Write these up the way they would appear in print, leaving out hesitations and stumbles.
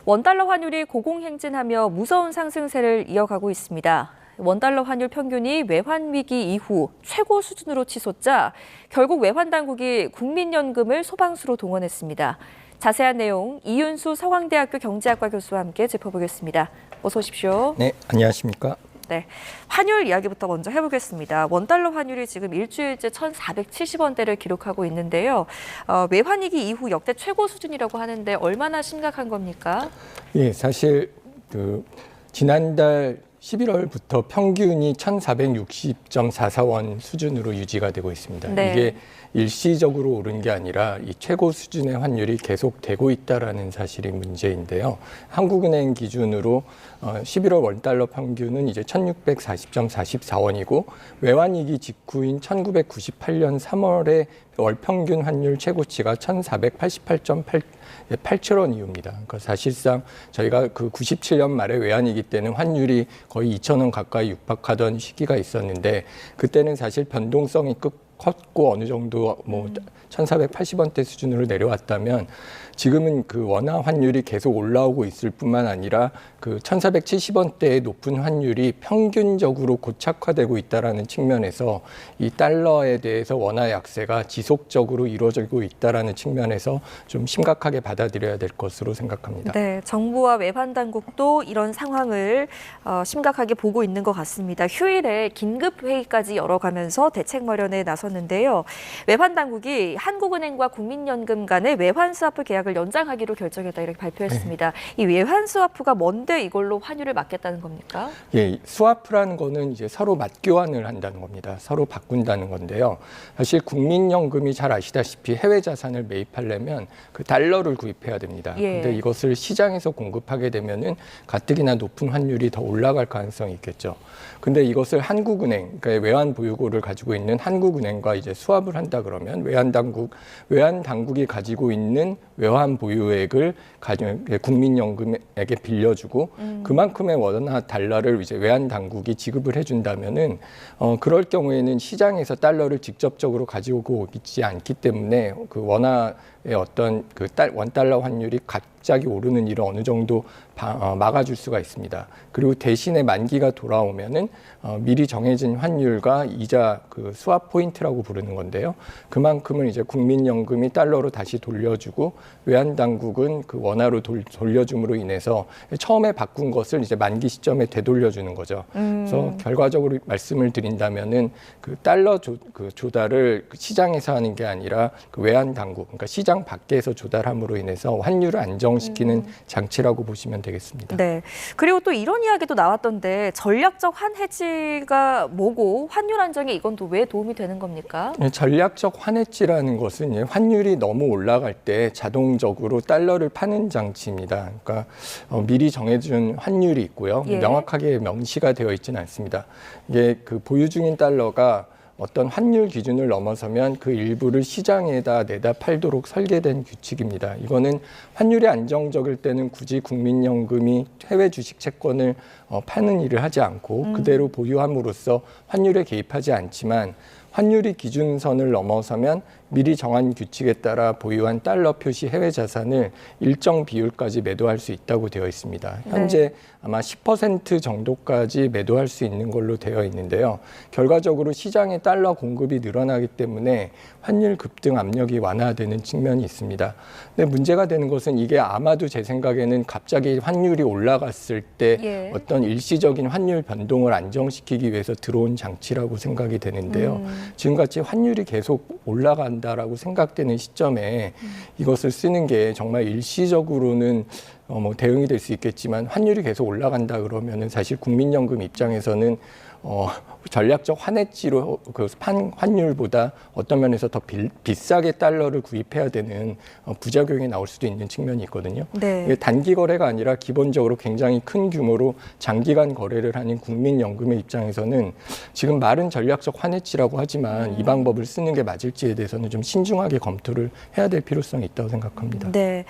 원달러 환율이 고공행진하며 무서운 상승세를 이어가고 있습니다. 원달러 환율 평균이 외환 위기 이후 최고 수준으로 치솟자 결국 외환 당국이 국민연금을 소방수로 동원했습니다. 자세한 내용 이윤수 서강대학교 경제학과 교수와 함께 짚어보겠습니다. 어서 오십시오. 네, 안녕하십니까? 네, 환율 이야기부터 먼저 해보겠습니다. 원달러 환율이 지금 일주일째 1,470원대를 기록하고 있는데요. 외환위기 이후 역대 최고 수준이라고 하는데 얼마나 심각한 겁니까? 예, 사실 지난달 11월부터 평균이 1,460.44원 수준으로 유지가 되고 있습니다. 네. 이게 일시적으로 오른 게 아니라 이 최고 수준의 환율이 계속되고 있다는 사실이 문제인데요. 한국은행 기준으로 11월 원달러 평균은 이제 1,640.44원이고 외환위기 직후인 1998년 3월에 월평균 환율 최고치가 1,488.87원 이후입니다. 그러니까 사실상 저희가 그 97년 말에 외환위기 때는 환율이 거의 2,000원 가까이 육박하던 시기가 있었는데 그때는 사실 변동성이 컸고 어느 정도 1,480원대 수준으로 내려왔다면 지금은 그 원화 환율이 계속 올라오고 있을 뿐만 아니라 그 1,470원대의 높은 환율이 평균적으로 고착화되고 있다는 측면에서 이 달러에 대해서 원화 약세가 지속적으로 이루어지고 있다는 측면에서 좀 심각하게 받아들여야 될 것으로 생각합니다. 네, 정부와 외환 당국도 이런 상황을 심각하게 보고 있는 것 같습니다. 휴일에 긴급 회의까지 열어가면서 대책 마련에 나섰는데요. 외환 당국이 한국은행과 국민연금 간의 외환 스와프 계약을 연장하기로 결정했다 이렇게 발표했습니다. 네. 이 외환 스와프가 뭔데 이걸로 환율을 맞겠다는 겁니까? 예, 스와프라는 거는 이제 서로 맞교환을 한다는 겁니다. 서로 바꾼다는 건데요. 사실 국민연금이 잘 아시다시피 해외 자산을 매입하려면 그 달러를 구입해야 됩니다. 예. 근데 이것을 시장에서 공급하게 되면은 가뜩이나 높은 환율이 더 올라갈 가능성이 있겠죠. 근데 이것을 한국은행, 그러니까 외환 보유고를 가지고 있는 한국은행과 이제 스왑을 한다 그러면 외환 당국이 가지고 있는 외환 보유액을 국민연금에게 빌려주고 그만큼의 원화 달러를 이제 외환 당국이 지급을 해준다면은 그럴 경우에는 시장에서 달러를 직접적으로 가지고 있지 않기 때문에 그 원화의 어떤 그 원달러 환율이 갑자기 오르는 일을 어느 정도 막아줄 수가 있습니다. 그리고 대신에 만기가 돌아오면은 미리 정해진 환율과 이자 그 스왑 포인트라고 부르는 건데요. 그만큼을 이제 국민연금이 달러로 다시 돌려주고 외환 당국은 그 원화로 돌려줌으로 인해서 처음에 바꾼 것을 이제 만기 시점에 되돌려주는 거죠. 그래서 결과적으로 말씀을 드린다면은 그 달러 조달을 시장에서 하는 게 아니라 그 외환 당국, 그러니까 시장 밖에서 조달함으로 인해서 환율을 안정시키는 장치라고 보시면 되겠습니다. 네. 그리고 또 이런 이야기도 나왔던데 전략적 환헤지가 뭐고 환율 안정에 이건 또 왜 도움이 되는 겁니까? 전략적 환헤지라는 것은 환율이 너무 올라갈 때 자동적으로 달러를 파는 장치입니다. 그러니까 미리 정해준 환율이 있고요. 예. 명확하게 명시가 되어 있지는 않습니다. 이게 그 보유 중인 달러가 어떤 환율 기준을 넘어서면 그 일부를 시장에다 내다 팔도록 설계된 규칙입니다. 이거는 환율이 안정적일 때는 굳이 국민연금이 해외 주식 채권을 파는 일을 하지 않고 그대로 보유함으로써 환율에 개입하지 않지만 환율이 기준선을 넘어서면 미리 정한 규칙에 따라 보유한 달러 표시 해외 자산을 일정 비율까지 매도할 수 있다고 되어 있습니다. 현재 네. 아마 10% 정도까지 매도할 수 있는 걸로 되어 있는데요. 결과적으로 시장에 달러 공급이 늘어나기 때문에 환율 급등 압력이 완화되는 측면이 있습니다. 근데 문제가 되는 것은 이게 아마도 제 생각에는 갑자기 환율이 올라갔을 때 예. 어떤 일시적인 환율 변동을 안정시키기 위해서 들어온 장치라고 생각이 되는데요. 지금같이 환율이 계속 올라간다라고 생각되는 시점에 이것을 쓰는 게 정말 일시적으로는 대응이 될 수 있겠지만 환율이 계속 올라간다 그러면은 사실 국민연금 입장에서는 전략적 환헤지로 그 환율보다 어떤 면에서 더 비싸게 달러를 구입해야 되는 부작용이 나올 수도 있는 측면이 있거든요. 네. 이게 단기 거래가 아니라 기본적으로 굉장히 큰 규모로 장기간 거래를 하는 국민연금의 입장에서는 지금 말은 전략적 환헤지라고 하지만 이 방법을 쓰는 게 맞을지에 대해서는 좀 신중하게 검토를 해야 될 필요성이 있다고 생각합니다. 네.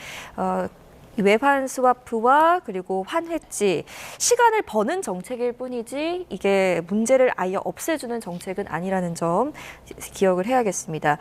이 외환 스와프와 그리고 환해지 시간을 버는 정책일 뿐이지 이게 문제를 아예 없애주는 정책은 아니라는 점 기억을 해야겠습니다.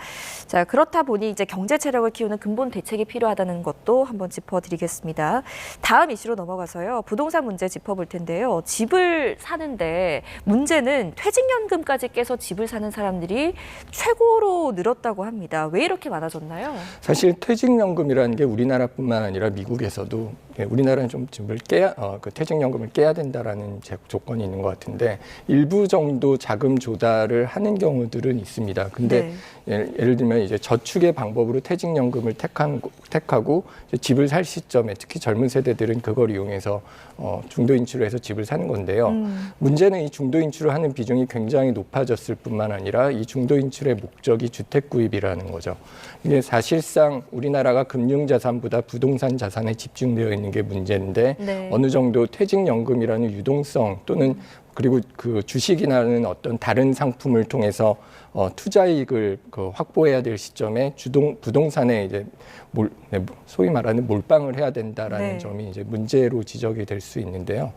자, 그렇다 보니 이제 경제 체력을 키우는 근본 대책이 필요하다는 것도 한번 짚어드리겠습니다. 다음 이슈로 넘어가서요. 부동산 문제 짚어볼 텐데요. 집을 사는데 문제는 퇴직연금까지 깨서 집을 사는 사람들이 최고로 늘었다고 합니다. 왜 이렇게 많아졌나요? 사실 퇴직연금이라는 게 우리나라뿐만 아니라 미국에서도 우리나라는 좀 집을 그 퇴직연금을 깨야 된다라는 조건이 있는 것 같은데 일부 정도 자금 조달을 하는 경우들은 있습니다. 근데 예를 들면 이제 저축의 방법으로 퇴직연금을 택하고 이제 집을 살 시점에 특히 젊은 세대들은 그걸 이용해서 중도 인출을 해서 집을 사는 건데요. 문제는 이 중도 인출을 하는 비중이 굉장히 높아졌을 뿐만 아니라 이 중도 인출의 목적이 주택 구입이라는 거죠. 이게 사실상 우리나라가 금융자산보다 부동산 자산에 집중되어 있는 게 문제인데 어느 정도 퇴직연금이라는 유동성 또는 그리고 그 주식이라는 어떤 다른 상품을 통해서 투자이익을 확보해야 될 시점에 부동산에 이제 소위 말하는 몰빵을 해야 된다라는 점이 이제 문제로 지적이 될 수 있는데요.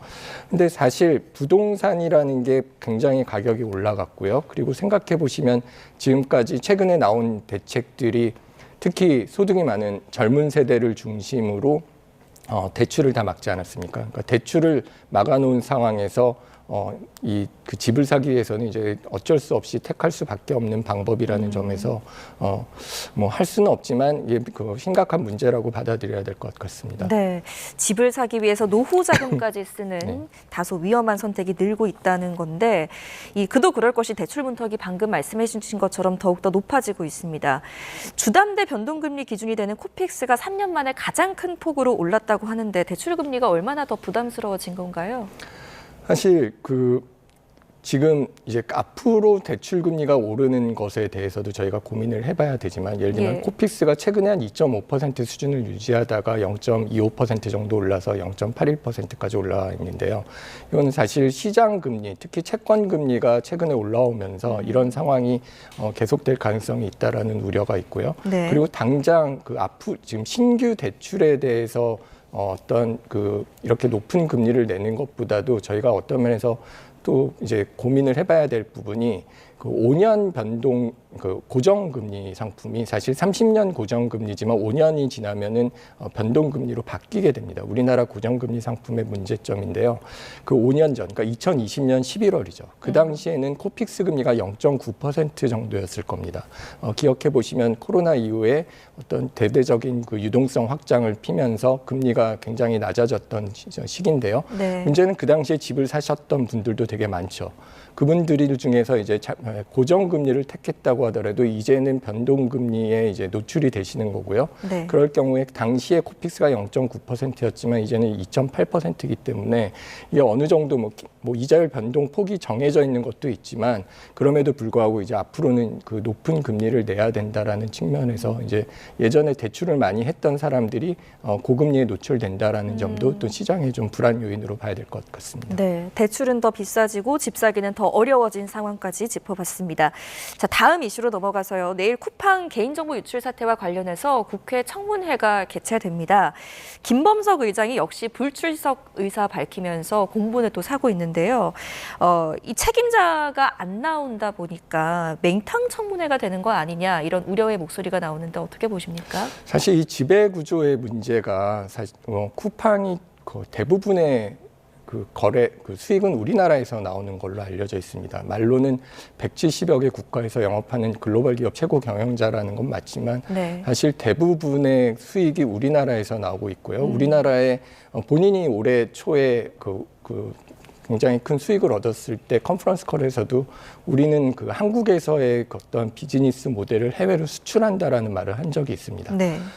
근데 사실 부동산이라는 게 굉장히 가격이 올라갔고요. 그리고 생각해 보시면 지금까지 최근에 나온 대책들이 특히 소득이 많은 젊은 세대를 중심으로 대출을 다 막지 않았습니까? 그러니까 대출을 막아놓은 상황에서 그 집을 사기 위해서는 이제 어쩔 수 없이 택할 수밖에 없는 방법이라는 점에서 뭐 할 수는 없지만 이게 그 심각한 문제라고 받아들여야 될 것 같습니다. 네, 집을 사기 위해서 노후 자금까지 쓰는 네. 다소 위험한 선택이 늘고 있다는 건데 그도 그럴 것이 대출 문턱이 방금 말씀해 주신 것처럼 더욱더 높아지고 있습니다. 주담대 변동금리 기준이 되는 코픽스가 3년 만에 가장 큰 폭으로 올랐다고 하는데 대출 금리가 얼마나 더 부담스러워진 건가요? 사실 지금 이제 앞으로 대출 금리가 오르는 것에 대해서도 저희가 고민을 해봐야 되지만 예를 들면 코픽스가 최근에 한 2.5% 수준을 유지하다가 0.25% 정도 올라서 0.81%까지 올라와 있는데요. 이건 사실 시장 금리, 특히 채권 금리가 최근에 올라오면서 이런 상황이 계속될 가능성이 있다라는 우려가 있고요. 그리고 당장 지금 신규 대출에 대해서 어떤 이렇게 높은 금리를 내는 것보다도 저희가 어떤 면에서 또 이제 고민을 해봐야 될 부분이 5년 변동 고정금리 상품이 사실 30년 고정금리지만 5년이 지나면은 변동금리로 바뀌게 됩니다. 우리나라 고정금리 상품의 문제점인데요. 5년 전, 그러니까 2020년 11월이죠. 그 당시에는 코픽스 금리가 0.9% 정도였을 겁니다. 기억해 보시면 코로나 이후에 어떤 대대적인 유동성 확장을 피면서 금리가 굉장히 낮아졌던 시기인데요. 문제는 그 당시에 집을 사셨던 분들도 되게 많죠. 그분들 중에서 이제 고정금리를 택했다고 하더라도 이제는 변동금리에 이제 노출이 되시는 거고요. 그럴 경우에 당시에 코픽스가 0.9%였지만 이제는 2.8%이기 때문에 이게 어느 정도 뭐 이자율 변동 폭이 정해져 있는 것도 있지만 그럼에도 불구하고 이제 앞으로는 높은 금리를 내야 된다라는 측면에서 이제 예전에 대출을 많이 했던 사람들이 고금리에 노출된다라는 점도 또 시장의 좀 불안 요인으로 봐야 될 것 같습니다. 네, 대출은 더 비싸지고 집 사기는 더 어려워진 상황까지 짚어봤습니다. 자, 다음 이슈로 넘어가서요. 내일 쿠팡 개인정보 유출 사태와 관련해서 국회 청문회가 개최됩니다. 김범석 의장이 역시 불출석 의사 밝히면서 공분을 또 사고 있는데요. 이 책임자가 안 나온다 보니까 맹탕 청문회가 되는 거 아니냐 이런 우려의 목소리가 나오는데 어떻게 보십니까? 사실 이 지배 구조의 문제가 사실 쿠팡이 대부분의 수익은 우리나라에서 나오는 걸로 알려져 있습니다. 말로는 170여 개 국가에서 영업하는 글로벌 기업 최고 경영자라는 건 맞지만 사실 대부분의 수익이 우리나라에서 나오고 있고요. 우리나라에 본인이 올해 초에 굉장히 큰 수익을 얻었을 때 컨퍼런스 콜에서도 우리는 한국에서의 어떤 비즈니스 모델을 해외로 수출한다라는 말을 한 적이 있습니다.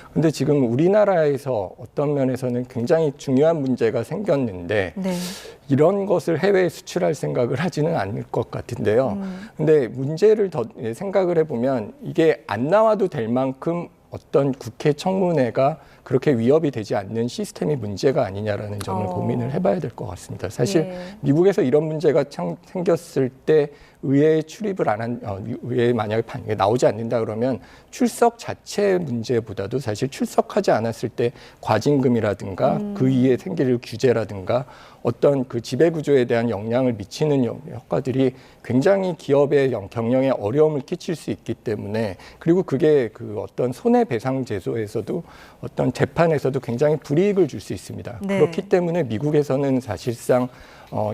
그런데 지금 우리나라에서 어떤 면에서는 굉장히 중요한 문제가 생겼는데 이런 것을 해외에 수출할 생각을 하지는 않을 것 같은데요. 근데 문제를 더 생각을 해보면 이게 안 나와도 될 만큼 어떤 국회 청문회가 그렇게 위협이 되지 않는 시스템이 문제가 아니냐라는 점을 고민을 해봐야 될 것 같습니다. 사실 예. 미국에서 이런 문제가 생겼을 때 의회에 출입을 의회에 만약에 나오지 않는다 그러면 출석 자체 문제보다도 사실 출석하지 않았을 때 과징금이라든가 그 이에 생길 규제라든가 어떤 그 지배구조에 대한 영향을 미치는 효과들이 굉장히 기업의 경영에 어려움을 끼칠 수 있기 때문에, 그리고 그게 그 어떤 손해배상 제도에서도 어떤 재판에서도 굉장히 불이익을 줄 수 있습니다. 네. 그렇기 때문에 미국에서는 사실상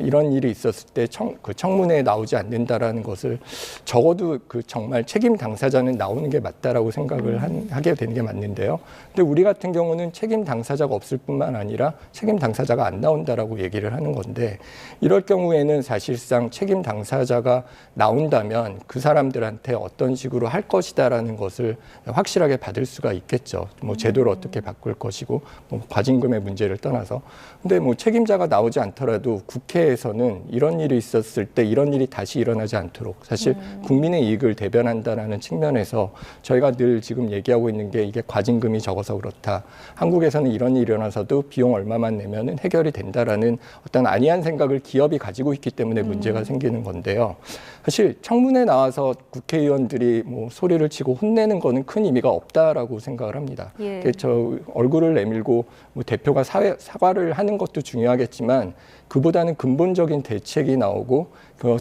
이런 일이 있었을 때 그 청문회에 나오지 않는다라는 것을 적어도 그 정말 책임 당사자는 나오는 게 맞다라고 생각을 하게 되는 게 맞는데요. 근데 우리 같은 경우는 책임 당사자가 없을 뿐만 아니라 책임 당사자가 안 나온다라고 얘기를 하는 건데, 이럴 경우에는 사실상 책임 당사자가 나온다면 그 사람들한테 어떤 식으로 할 것이다라는 것을 확실하게 받을 수가 있겠죠. 뭐 제도를 어떻게 바꿀 것이고, 뭐 과징금의 문제를 떠나서. 근데 뭐 책임자가 나오지 않더라도 국회에서는 이런 일이 있었을 때 이런 일이 다시 일어나지 않도록 사실 국민의 이익을 대변한다라는 측면에서 저희가 늘 지금 얘기하고 있는 게, 이게 과징금이 적어서 그렇다, 한국에서는 이런 일이 일어나서도 비용 얼마만 내면은 해결이 된다라는 어떤 안이한 생각을 기업이 가지고 있기 때문에 문제가 생기는 건데요. 사실 청문회 나와서 국회의원들이 뭐 소리를 치고 혼내는 거는 큰 의미가 없다라고 생각을 합니다. 예. 저 얼굴을 내밀고 뭐 대표가 사과를 하는 것도 중요하겠지만, 그보다는 근본적인 대책이 나오고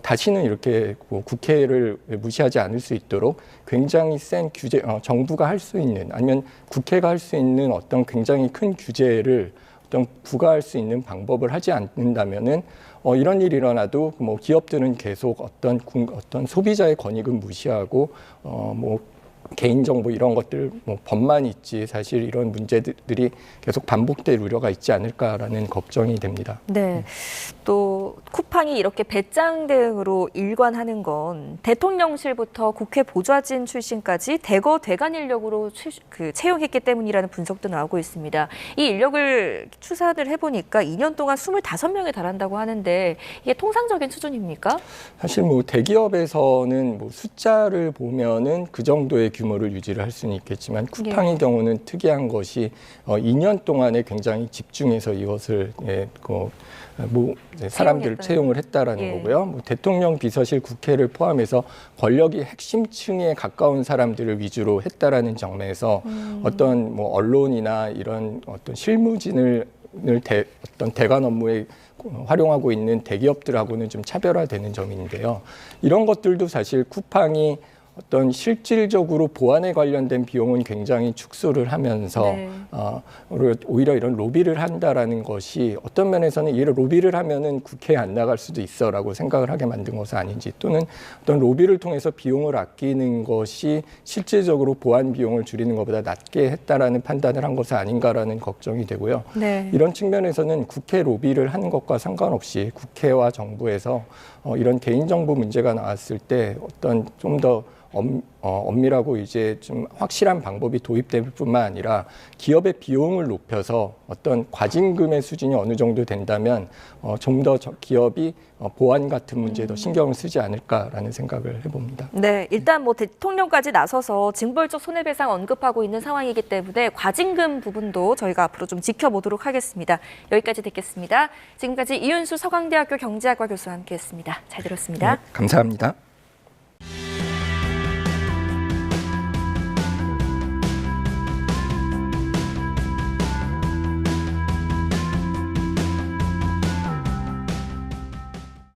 다시는 이렇게 뭐 국회를 무시하지 않을 수 있도록 굉장히 센 규제, 정부가 할 수 있는, 아니면 국회가 할 수 있는 어떤 굉장히 큰 규제를 어떤 부과할 수 있는 방법을 하지 않는다면은 이런 일이 일어나도 뭐 기업들은 계속 어떤 소비자의 권익은 무시하고 뭐 개인정보 이런 것들 뭐 법만 있지 사실 이런 문제들이 계속 반복될 우려가 있지 않을까라는 걱정이 됩니다. 네. 또 쿠팡이 이렇게 배짱 대응으로 일관하는 건 대통령실부터 국회 보좌진 출신까지 대거 대관 인력으로 채용했기 때문이라는 분석도 나오고 있습니다. 이 인력을 추산을 해보니까 2년 동안 25명에 달한다고 하는데, 이게 통상적인 수준입니까? 사실 뭐 대기업에서는 뭐 숫자를 보면은 그 정도의 규모를 유지를 할 수는 있겠지만, 쿠팡의 경우는 특이한 것이 2년 동안에 굉장히 집중해서 이것을 사람들을 채용을 했다라는 거고요. 뭐 대통령 비서실, 국회를 포함해서 권력이 핵심층에 가까운 사람들을 위주로 했다라는 점에서 어떤 뭐 언론이나 이런 어떤 실무진을 어떤 대관 업무에 활용하고 있는 대기업들하고는 좀 차별화되는 점인데요. 이런 것들도 사실 쿠팡이 어떤 실질적으로 보안에 관련된 비용은 굉장히 축소를 하면서 오히려 이런 로비를 한다라는 것이 어떤 면에서는 이런 로비를 하면은 국회에 안 나갈 수도 있어라고 생각을 하게 만든 것은 아닌지, 또는 어떤 로비를 통해서 비용을 아끼는 것이 실질적으로 보안 비용을 줄이는 것보다 낮게 했다라는 판단을 한 것은 아닌가라는 걱정이 되고요. 네. 이런 측면에서는 국회 로비를 하는 것과 상관없이 국회와 정부에서 이런 개인정보 문제가 나왔을 때 어떤 좀 더 엄밀하고 이제 좀 확실한 방법이 도입될 뿐만 아니라 기업의 비용을 높여서 어떤 과징금의 수준이 어느 정도 된다면 좀 더 기업이 보안 같은 문제에 더 신경을 쓰지 않을까라는 생각을 해봅니다. 네, 일단 뭐 대통령까지 나서서 징벌적 손해배상 언급하고 있는 상황이기 때문에 과징금 부분도 저희가 앞으로 좀 지켜보도록 하겠습니다. 여기까지 듣겠습니다. 지금까지 이윤수 서강대학교 경제학과 교수와 함께했습니다. 잘 들었습니다. 네, 감사합니다.